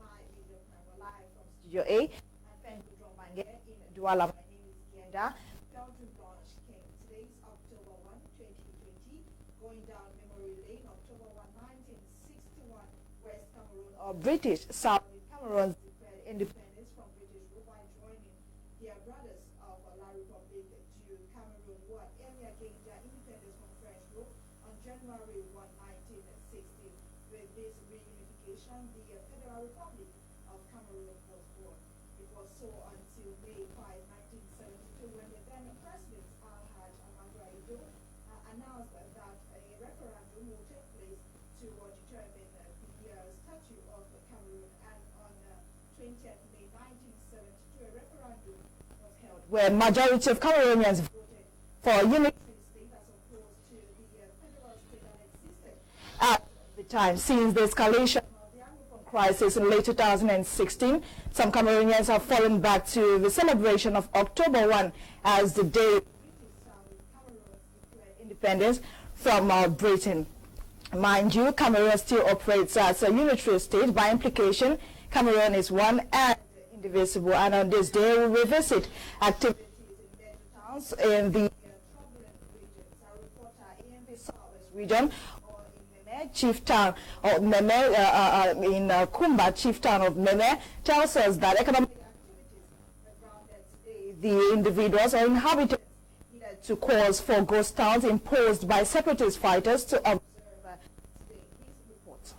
Live from Studio A. I'm in Douala. My name is Gienda. Belgian Blanche King. Today is October 1, 2020. Going down memory lane, October 1, 1961, West Cameroon or British South Cameroon declared independence from British rule by joining their brothers of La Republique to Cameroon, who had earlier gained their independence from French rule on January 1, 1960. With this reunification, the Federal Republic of Cameroon was born. It was so until May 5, 1972, when the then President Alhaj Amadu announced that a referendum will take place to determine the statute of Cameroon, and on 20th May 1972, a referendum was held where majority of Cameroonians voted for a unitary state as opposed to the federal state that existed at the time. Since the escalation crisis in late 2016, some Cameroonians have fallen back to the celebration of October 1 as the day Cameroon declared independence from Britain. Mind you, Cameroon still operates as a unitary state. By implication, Cameroon is one and indivisible. And on this day, we revisit activities in major towns in the turbulent regions. Our reporter in the southwest region, chief town of Kmer, in Kumba, chief town of Kmer, tells us that economic activities grounded the individuals or inhabitants led to calls for ghost towns imposed by separatist fighters to observe today's report.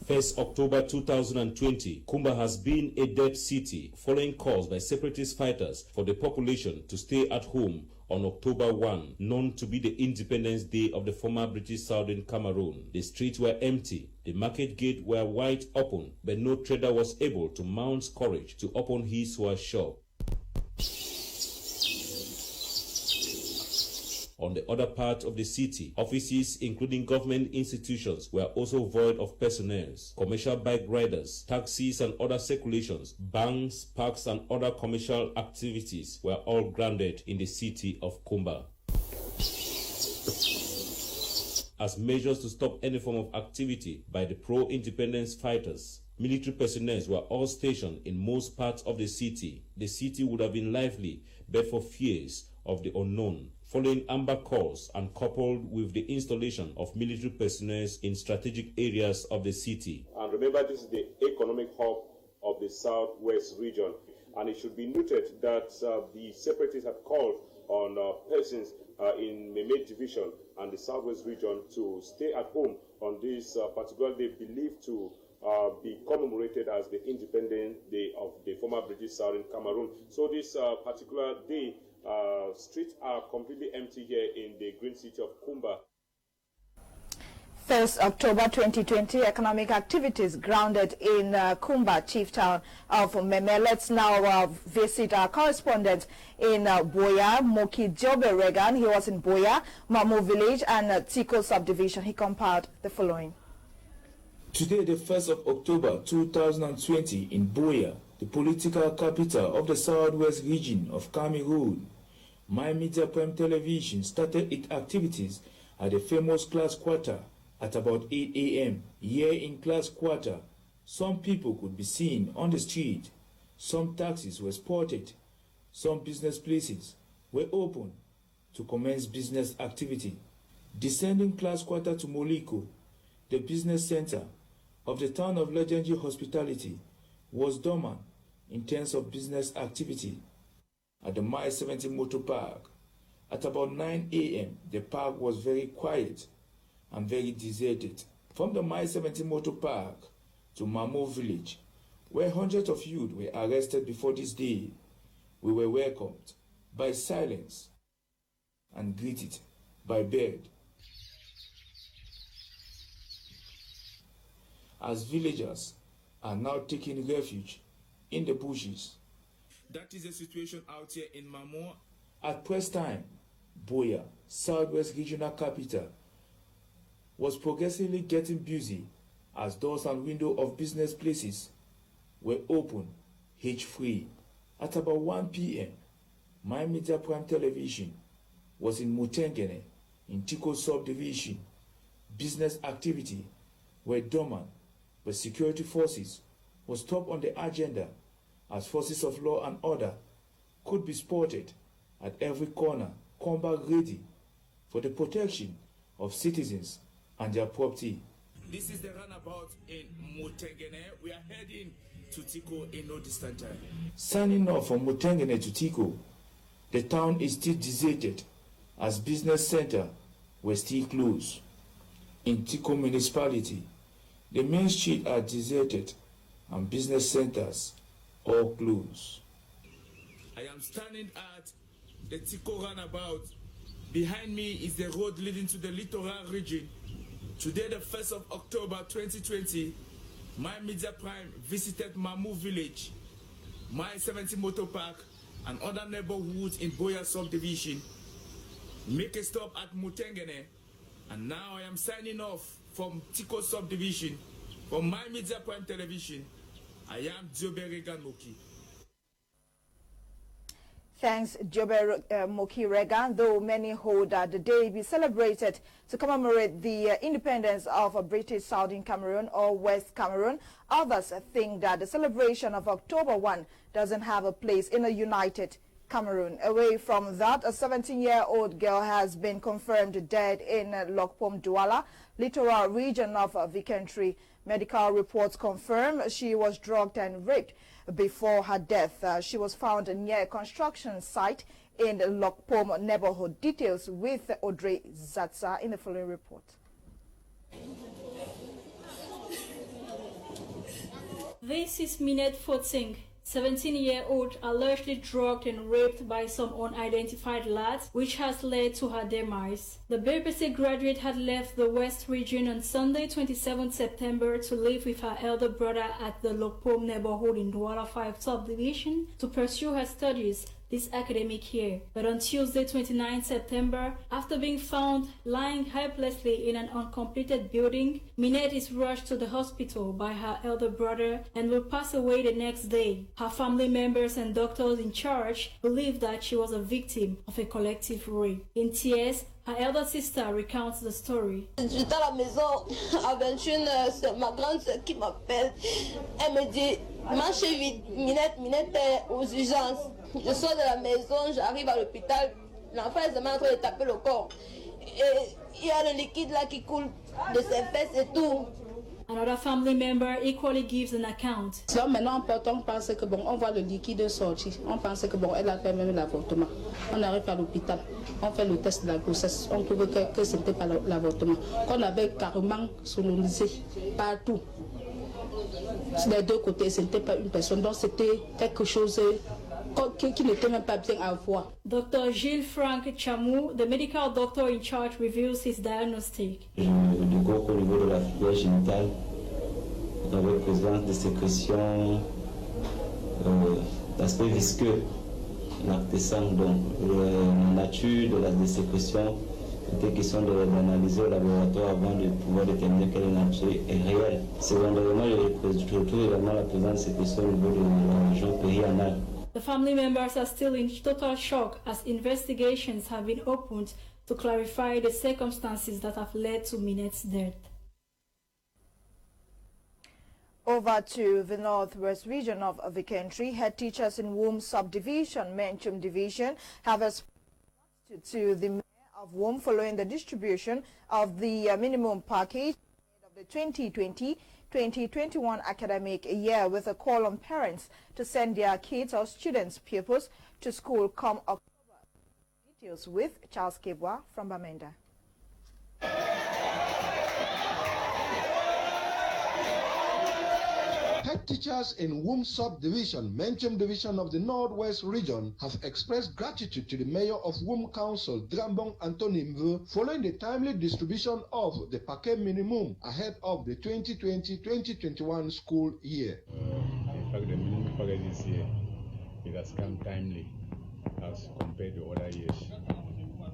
1st October 2020, Kumba has been a dead city following calls by separatist fighters for the population to stay at home on October 1, known to be the Independence Day of the former British Southern Cameroon. The streets were empty, the market gate were wide open, but no trader was able to mount courage to open his or her shop. On the other part of the city, offices including government institutions were also void of personnel. Commercial bike riders, taxis and other circulations, banks, parks and other commercial activities were all grounded in the city of Kumba. As measures to stop any form of activity by the pro-independence fighters, military personnel were all stationed in most parts of the city. The city would have been lively but for fears of the unknown, following amber calls and coupled with the installation of military personnel in strategic areas of the city. And remember, this is the economic hub of the southwest region. And it should be noted that the separatists had called on persons in Kmer division and the southwest region to stay at home on this particular day believed to be commemorated as the Independence Day of the former British Southern Cameroon. So this particular day, streets are completely empty here in the green city of Kumba. 1st October 2020, economic activities grounded in Kumba, chief town of Kmer. Let's now visit our correspondent in Boya, Moki Jobe Regan. He was in Boya, Mamu village and Tiko subdivision. He compiled the following. Today, the 1st of October 2020 in Boya, the political capital of the southwest region of Cameroon, My Media Prime Television started its activities at the famous class quarter at about 8 a.m. Here in class quarter, some people could be seen on the street, some taxis were spotted, some business places were open to commence business activity. Descending class quarter to Moliko, the business center of the town of legendary hospitality, was dormant in terms of business activity. At the Mile 70 Motor Park, at about 9 a.m., the park was very quiet and very deserted. From the Mile 70 Motor Park to Mamo village, where hundreds of youth were arrested before this day, we were welcomed by silence and greeted by bird. As villagers are now taking refuge in the bushes. That is the situation out here in Mamo. At press time, Boya, southwest regional capital, was progressively getting busy as doors and windows of business places were open, hitch-free. At about 1 p.m., My Media Prime Television was in Mutengene, in Tiko subdivision. Business activity were dormant but security forces was top on the agenda as forces of law and order could be spotted at every corner, Kumba ready for the protection of citizens and their property. This is the runabout in Mutengene. We are heading to Tiko in no distant time. Signing off from Mutengene to Tiko, the town is still deserted as business center were still closed. In Tiko municipality, the main streets are deserted and business centers all closed. I am standing at the Tiko runabout. Behind me is the road leading to the littoral region. Today, the 1st of October 2020, my Media Prime visited Mamu village, my 70 Motor Park, and other neighborhoods in Boya subdivision. Make a stop at Mutengene, and now I am signing off from Tiko subdivision. For my Media Prime Television, I am BrigadeAntiSardinard. Thanks, Jobe Moki Regan, though many hold that the day be celebrated to commemorate the independence of British Southern Cameroon or West Cameroon. Others think that the celebration of October 1 doesn't have a place in a united Cameroon. Away from that, a 17-year-old girl has been confirmed dead in Lokpom Douala, littoral region of the country. Medical reports confirm she was drugged and raped before her death. She was found near a construction site in the Lokpom neighborhood. Details with Audrey Zatsa in the following report. This is Minette Fotsing, 17-year-old, allegedly drugged and raped by some unidentified lads, which has led to her demise. The BBC graduate had left the West region on Sunday, 27 September, to live with her elder brother at the Lokpom neighborhood in Douala 5 subdivision to pursue her studies this academic year. But on Tuesday, 29 September, after being found lying helplessly in an uncompleted building, Minette is rushed to the hospital by her elder brother and will pass away the next day. Her family members and doctors in charge believe that she was a victim of a collective rape. In tears, her elder sister recounts the story. J'étais à la maison à 21h, c'est ma grande soeur qui m'appelle. Elle me dit, marchez vite, Minette est aux urgences. Je sors de la maison, j'arrive à l'hôpital, l'enfant est en train de taper le corps. Et il y a le liquide là qui coule de ses fesses et tout. Another family member equally gives an account. Donc maintenant, on pense que bon, on voit le liquide sortir. On pense que bon, elle a fait même l'avortement. On arrive à l'hôpital, on fait le test de la grossesse. On trouve que ce n'était pas l'avortement. Qu'on avait carrément sonorisé partout. Des deux côtés, ce n'était pas une personne. Donc c'était quelque chose qui n'était même pas bien à voir. Dr. Gilles Frank Chamou, the medical doctor in charge, reveals his diagnostic. Je découvre qu'au niveau de la filière génitale, il y avait présence de sécrétions d'aspect visqueux, lactescent. Donc la nature de la sécrétion était question d'analyser au laboratoire avant de pouvoir déterminer quelle nature est réelle. Secondairement, je retrouve également la présence de sécrétions au niveau de la région périanale. The family members are still in total shock as investigations have been opened to clarify the circumstances that have led to Minette's death. Over to the northwest region of the country, head teachers in Womb subdivision, Menchum division, have responded to the mayor of Womb following the distribution of the minimum package of the 2020-2021 academic year, with a call on parents to send their kids or students, pupils, to school come October. Details with Charles Kebwa from Bamenda. Head teachers in Womb subdivision, Menchum division of the Northwest region, have expressed gratitude to the mayor of Womb Council, Drambong Antonimvu, following the timely distribution of the paquet minimum ahead of the 2020-2021 school year. In fact, the minimum package this year, it has come timely as compared to other years.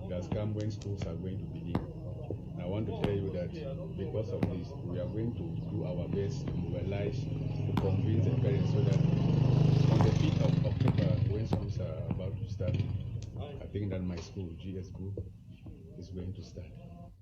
It has come when schools are going to begin. I want to tell you that because of this, we are going to do our best to mobilize, to convince the parents so that on the 5th of October, when schools are about to start, I think that my school, GS Group, is going to start.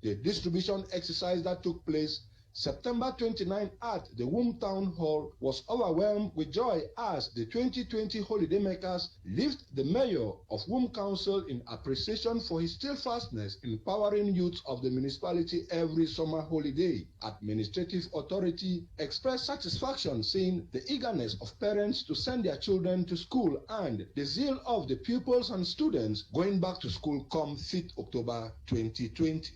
The distribution exercise that took place September 29 at the Womb Town Hall was overwhelmed with joy as the 2020 holidaymakers lifted the mayor of Womb Council in appreciation for his steadfastness in empowering youth of the municipality every summer holiday. Administrative authority expressed satisfaction seeing the eagerness of parents to send their children to school and the zeal of the pupils and students going back to school come 5th October 2020.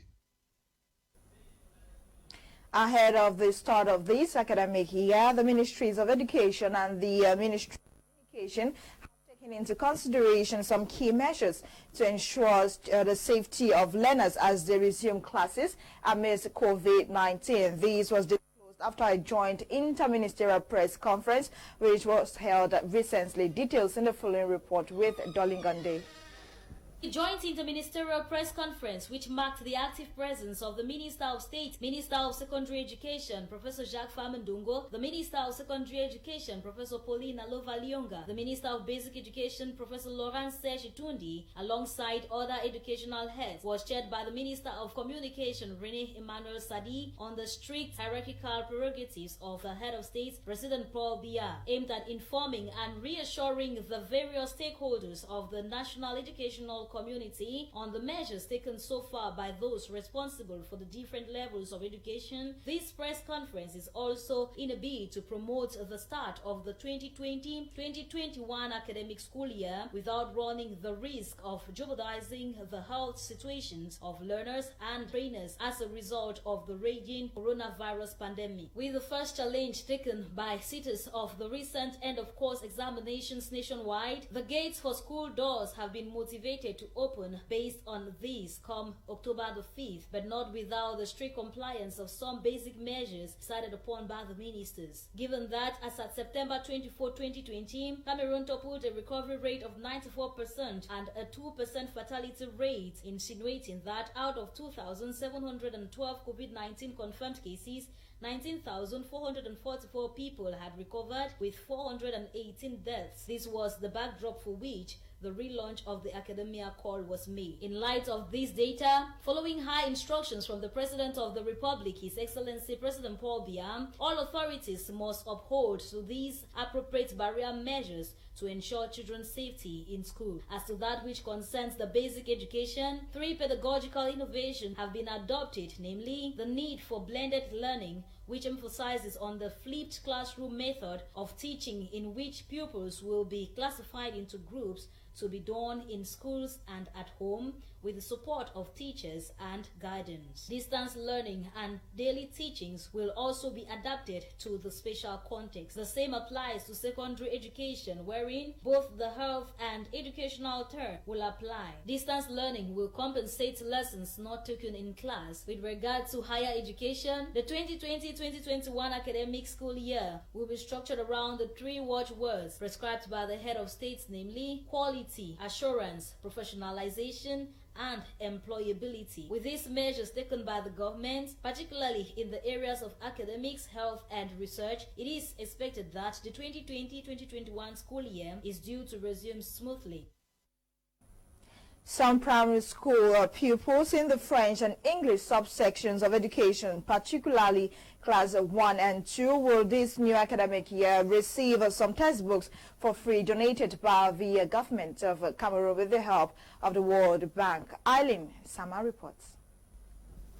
Ahead of the start of this academic year, the Ministries of Education and the Ministry of Communication have taken into consideration some key measures to ensure the safety of learners as they resume classes amidst COVID-19. This was disclosed after a joint interministerial press conference which was held recently. Details in the following report with Dolingande. The joint interministerial press conference, which marked the active presence of the Minister of State, Minister of Secondary Education, Professor Jacques Famandungo, the Minister of Secondary Education, Professor Pauline Alova-Lionga, the Minister of Basic Education, Professor Laurent Serge-Itundi, alongside other educational heads, was chaired by the Minister of Communication, René Emmanuel Sadi, on the strict hierarchical prerogatives of the head of state, President Paul Biya, aimed at informing and reassuring the various stakeholders of the national educational community on the measures taken so far by those responsible for the different levels of education. This press conference is also in a bid to promote the start of the 2020-2021 academic school year without running the risk of jeopardizing the health situations of learners and trainers as a result of the raging coronavirus pandemic. With the first challenge taken by sitters of the recent end-of-course examinations nationwide, the gates for school doors have been motivated to open based on these come October the 5th, but not without the strict compliance of some basic measures decided upon by the ministers. Given that, as at September 24, 2020, Cameroon toppled a recovery rate of 94% and a 2% fatality rate, insinuating that out of 2,712 COVID-19 confirmed cases, 19,444 people had recovered, with 418 deaths. This was the backdrop for which the relaunch of the academia call was made. In light of this data, following high instructions from the President of the Republic, His Excellency President Paul Biya, all authorities must uphold to these appropriate barrier measures to ensure children's safety in school. As to that which concerns the basic education, 3 pedagogical innovations have been adopted, namely the need for blended learning, which emphasizes on the flipped classroom method of teaching in which pupils will be classified into groups to be done in schools and at home with the support of teachers and guidance. Distance learning and daily teachings will also be adapted to the special context. The same applies to secondary education, wherein both the health and educational term will apply. Distance learning will compensate lessons not taken in class. With regard to higher education, the 2020-2021 academic school year will be structured around the 3 watchwords prescribed by the head of states, namely quality, assurance, professionalization, and employability. With these measures taken by the government, particularly in the areas of academics, health, and research, it is expected that the 2020-2021 school year is due to resume smoothly. Some primary school pupils in the French and English subsections of education, particularly class 1 and 2, will this new academic year receive some textbooks for free donated by the government of Cameroon with the help of the World Bank. Eileen Sama reports.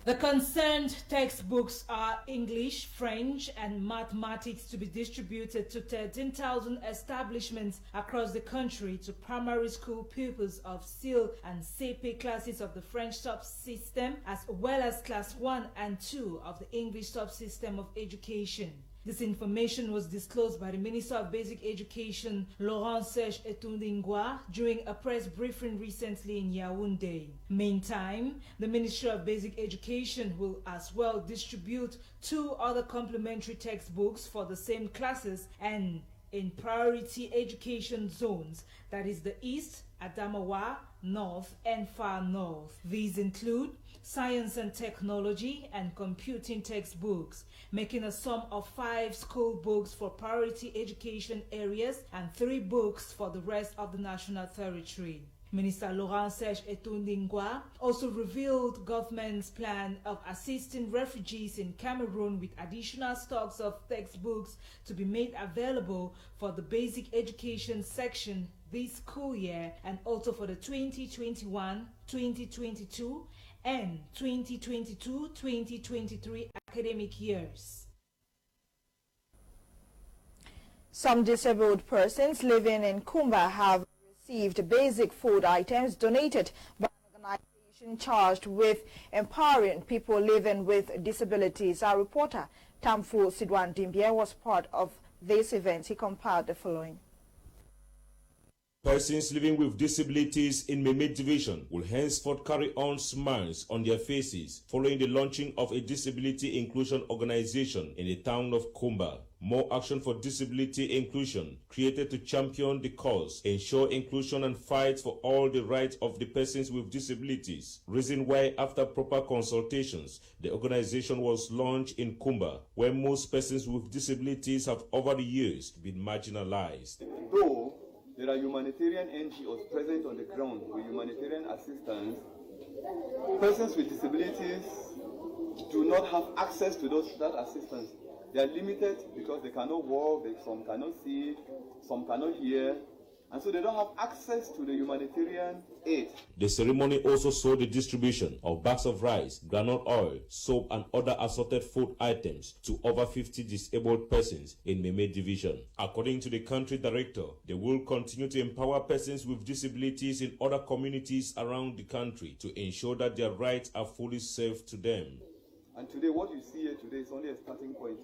The concerned textbooks are English, French, and mathematics to be distributed to 13,000 establishments across the country to primary school pupils of CIL and CP classes of the French subsystem, as well as class 1 and 2 of the English subsystem of education. This information was disclosed by the Minister of Basic Education, Laurent Serge-Itundi, during a press briefing recently in Yaoundé. Meantime, the Ministry of Basic Education will as well distribute 2 other complementary textbooks for the same classes and in priority education zones, that is the East, Adamawa, North, and Far North. These include Science and Technology and Computing textbooks, making a sum of 5 school books for priority education areas and 3 books for the rest of the national territory. Minister Laurent Serge Etondingwa also revealed government's plan of assisting refugees in Cameroon with additional stocks of textbooks to be made available for the basic education section this school year and also for the 2021-2022 and 2022-2023 academic years. Some disabled persons living in Kumba have received basic food items donated by an organization charged with empowering people living with disabilities. Our reporter, Tamfu Sidwan Dimbia, was part of this event. He compiled the following. Persons living with disabilities in Meme Division will henceforth carry on smiles on their faces following the launching of a disability inclusion organization in the town of Kumba. More Action for Disability Inclusion, created to champion the cause, ensure inclusion and fight for all the rights of the persons with disabilities. Reason why, after proper consultations, the organization was launched in Kumba, where most persons with disabilities have over the years been marginalized. Though there are humanitarian NGOs present on the ground with humanitarian assistance, persons with disabilities do not have access to that assistance. They are limited because they cannot walk, some cannot see, some cannot hear, and so they don't have access to the humanitarian aid. The ceremony also saw the distribution of bags of rice, groundnut oil, soap, and other assorted food items to over 50 disabled persons in Meme Division. According to the country director, they will continue to empower persons with disabilities in other communities around the country to ensure that their rights are fully served to them. And today, what you see here today is only a starting point.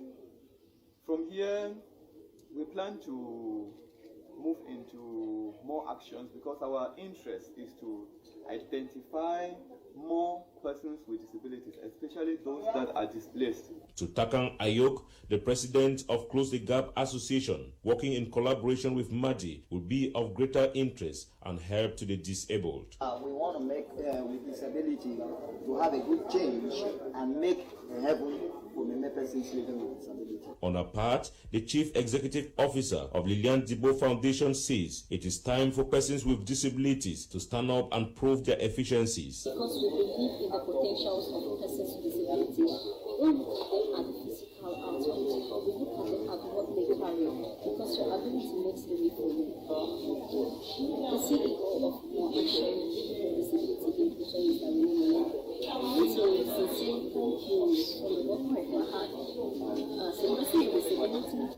From here, we plan to move into more actions because our interest is to identify more persons with disabilities, especially those that are displaced. To Takan Ayok, the president of Close the Gap Association, working in collaboration with MADI, will be of greater interest and help to the disabled. We want to make with disability to have a good change and make a heaven for many persons living with disability. On her part, the Chief Executive Officer of Lilian Dibo Foundation says it is time for persons with disabilities to stand up and prove their efficiencies. Because we believe in the potentials of persons with disabilities, we don't look at the physical output, we look at what they carry, because your ability makes the way for you. The CEO of More Action for Disability Inclusion is the Renee. So sincerely thank you for the work of your heart.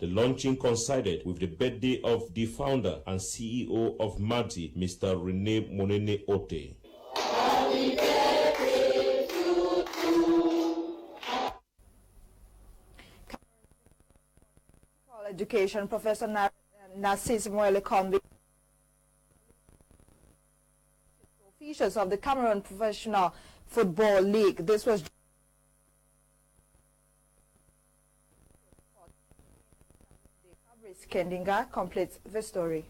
The launching coincided with the birthday of the founder and CEO of MADI, Mr. Rene Monene Ote. Happy birthday to you. Education Professor Narcisse Moelle-Kombi, officials of the Cameroon Professional Football League. This was Kendinga completes the story.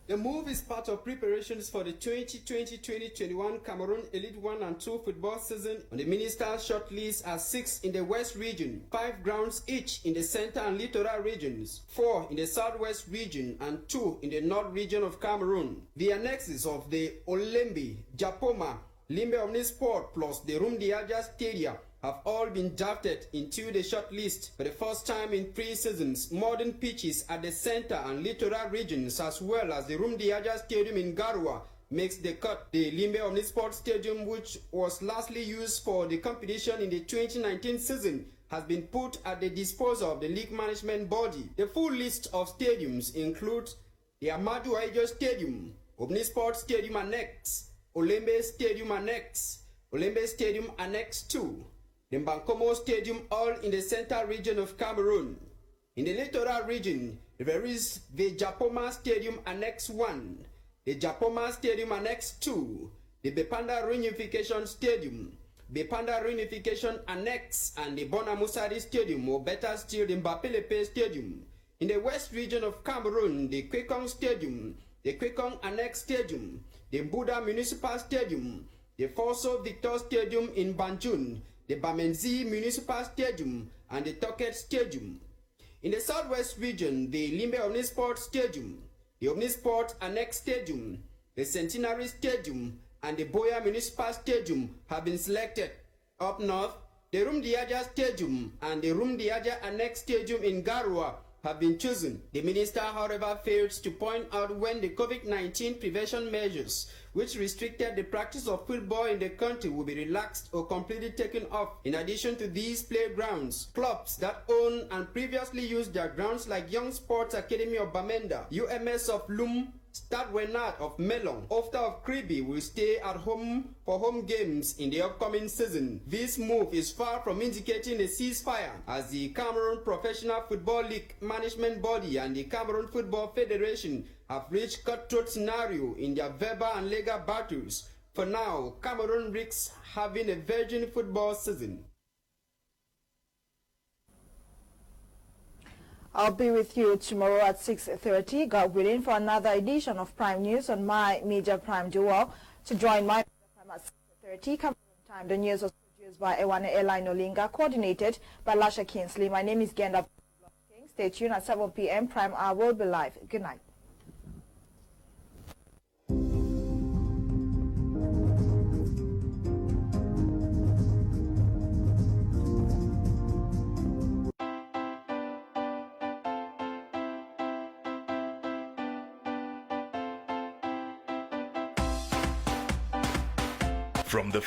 The move is part of preparations for the 2020-2021 Cameroon Elite 1 and 2 football season. On the minister's shortlist are 6 in the West region, 5 grounds each in the center and littoral regions, 4 in the Southwest region and 2 in the North region of Cameroon. The annexes of the Olembe, Japoma, Limbe Omnisport plus the Rumdiaja Stadium have all been drafted into the shortlist for the first time in 3 seasons. Modern pitches at the center and littoral regions as well as the Rumdiaja Stadium in Garua makes the cut. The Limbe Omnisport Stadium, which was lastly used for the competition in the 2019 season, has been put at the disposal of the league management body. The full list of stadiums includes the Amadou Aïdjo Stadium, Omnisport Stadium Annex, Olembe Stadium Annex, Olembe Stadium Annex 2, the Bankomo Stadium, all in the central region of Cameroon. In the littoral region, there is the Japoma Stadium Annex 1, the Japoma Stadium Annex 2, the Bepanda Reunification Stadium, Bepanda Reunification Annex, and the Bonamusari Stadium, or better still, the Mbapelepe Stadium. In the west region of Cameroon, the Kwekong Stadium, the Kwekong Annex Stadium, the Buda Municipal Stadium, the Fosso Victor Stadium in Banjul, the Bamenzi Municipal Stadium, and the Toket Stadium. In the southwest region, the Limbe Omnisport Stadium, the Omnisport Annex Stadium, the Centenary Stadium, and the Boya Municipal Stadium have been selected. Up north, the Rumdiaja Stadium and the Rumdiaja Annex Stadium in Garua have been chosen. The minister, however, fails to point out when the COVID-19 prevention measures, which restricted the practice of football in the country, will be relaxed or completely taken off. In addition to these playgrounds, clubs that own and previously used their grounds like Young Sports Academy of Bamenda, UMS of Lum, Stade Wenat of Melon, Ofta of Kribi will stay at home for home games in the upcoming season. This move is far from indicating a ceasefire, as the Cameroon Professional Football League Management Body and the Cameroon Football Federation have reached cutthroat scenario in their verbal and legal battles. For now, Cameroon risks having a virgin football season. I'll be with you tomorrow at 6:30. God willing, for another edition of Prime News on my Media Prime Duo. To join my Prime at 6:30 Cameroon time, the news was produced by Ewane Airline Olinga, coordinated by Lasha Kingsley. My name is Genda. Stay tuned at 7 p.m. Prime Hour will be live. Good night. From the